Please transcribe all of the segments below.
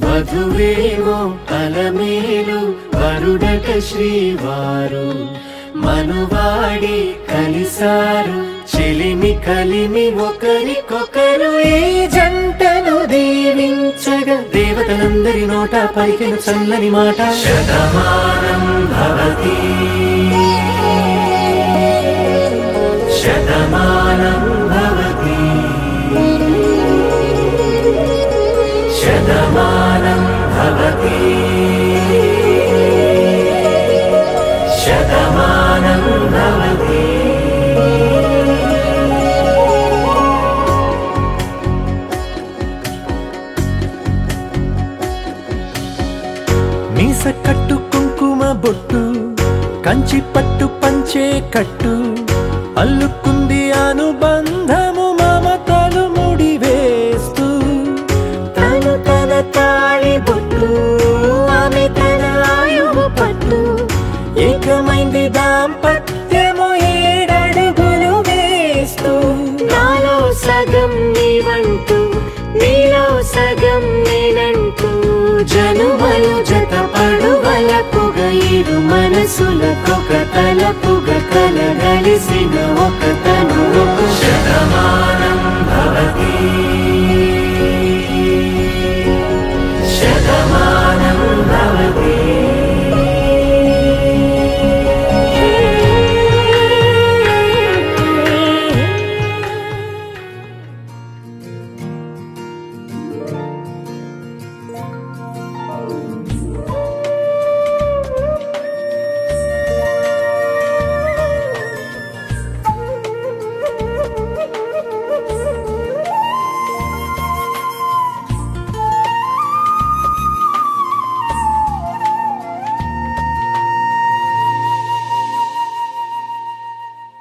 వధువేమో అలమేలు వరుడట శ్రీవారు మనువాడి కలిసారు చెలిమి కలిమి ఒకరికొకరు ఈ జంటను దీవించగా దేవతలందరి నోట పలికిన చల్లని మాట శతమానం భవతి శతమానం భవతి శతమానం భవతి శతమానం భవతి. మీస కట్టు కుంకుమ బొట్టు కంచి పట్టు పంచే కట్టు అల్లుకుంది అనుబంధము మమతలు ముడివేస్తూ తను తన తాళి బొట్టు ఆమె తన ఆయువు పట్టు ఏకమైంది దాంపత్యము 7 అడుగులు వేస్తూ నాలో సగం నీవంటూ నీలో సగం నేనంటూ జనుమలు జతపడు వలపుగ ఇరు మనసులకొక తలపుగ కలగలిసిన ఒక తను శతమానం భవతి శతమానం భవతి.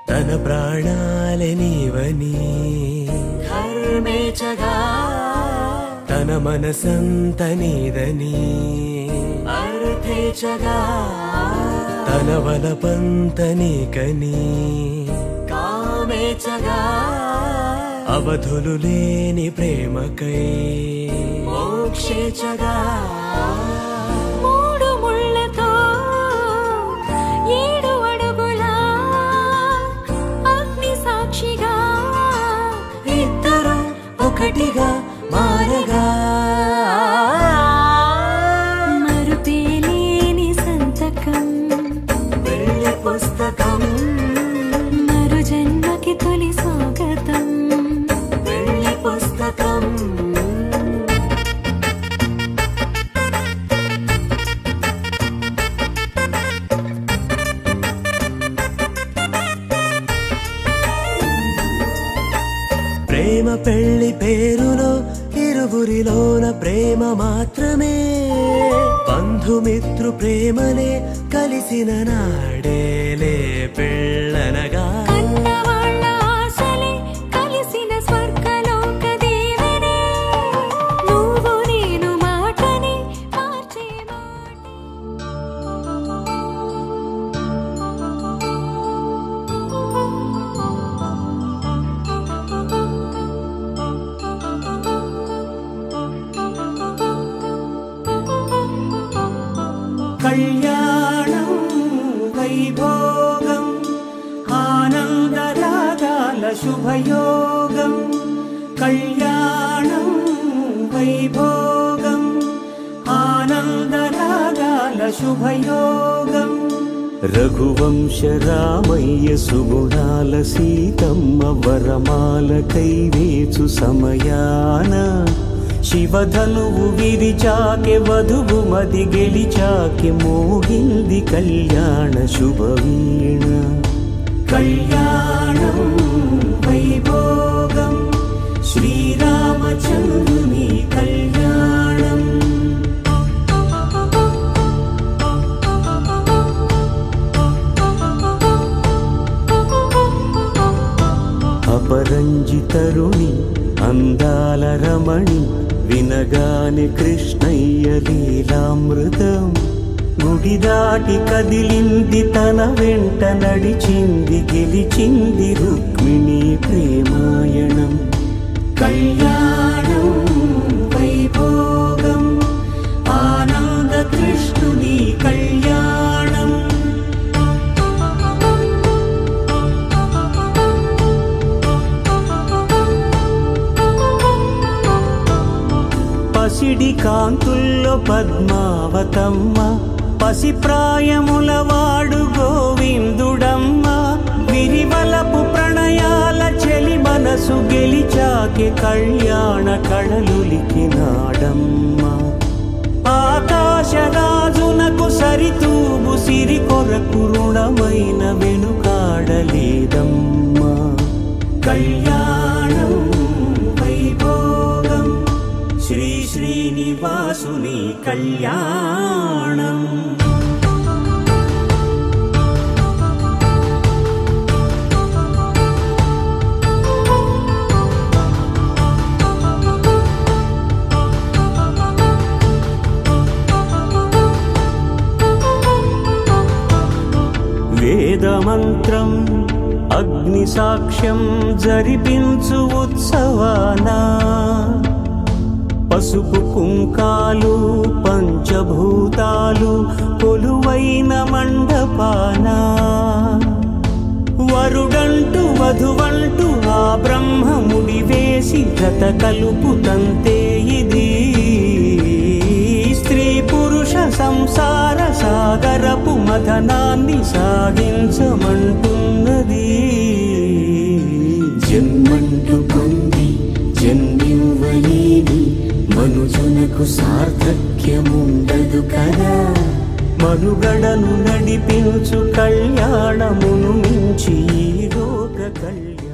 తన ప్రాణాలే నీవని ధర్మేచగా తన మనసంత నీదని అర్థేచగా తన వలపంత నీకని కామేచగా అవధులు లేని ప్రేమకై మోక్షేచగా ఒకటిగా మారగా మరుపేలేని సంతకం వెళ్ళి పుస్తకం మరు జన్మకి తొలి స్వాగతం వెళ్ళి పుస్తకం. ప్రేమ పెళ్లి పేరులో ఇరువురిలోన ప్రేమ మాత్రమే బంధుమిత్రు ప్రేమనే కలిసిన నాడేలే పెళ్ళనగా కన్నవాళ్ళ ఆశలే కలిసిన స్వర్గలోక దేవనే నువ్వు నేను మాటని మార్చే కళ్యాణం వైభోగం ఆనందరాగాల శుభయోగం కళ్యాణం వైభోగం ఆనందరాగాల శుభయోగం. రఘువంశ రామయ్య సుగుణాల సీతమ్మ వరమాల కైవేచు సమయాన శివధనువు విరిచాకె వధువు మది గెలిచాకె మోగింది కళ్యాణ శుభవీణ కళ్యాణం వైభోగం శ్రీరామచంద్రుని కళ్యాణం. అపరంజి తరుణి అందాల రమణి వినగానే కృష్ణయ్య లీలామృతం గుడి దాటి కదిలింది తన వెంట నడిచింది గెలిచింది రుక్మిణి ప్రేమాయణం కళ్యాణం వైభోగం ఆనంద కృష్ణుని కళ్యాణం పసిడి కాంతుల్లో పద్మావతమ్మ పసిప్రాయముల వాడు గోవిందుడమ్మ విరివలపు ప్రణయాల చెలి మనసు గెలిచాకే కళ్యాణ కళలులికినాడమ్మ ఆకాశరాజునకు సరితూబు సిరి కొరకు రుణమైన వెనుకాడలేదమ్మ కళ్యాణం వైభోగం శ్రీ శ్రీనివాసుని కళ్యాణం వేదమంత్రం అగ్ని సాక్ష్యం జరిపించు ఉత్సవానా పసుపు కుంకాలు పంచభూతాలు కొలువైన మండపాన వరుడంటూ వధువంటూ ఆ బ్రహ్మముడి వేసి జత కలుపుతంతే ఇది స్త్రీ పురుష సంసార సాగరపు మథనాన్ని సాగించమంటున్నది జన్మంటూ పొంది జన్మివ్వలేని మనుజునకు సార్థక్యముండదు కదా మనుగడను నడిపించు కళ్యాణమును మించి ఈ లోక కళ్యాణం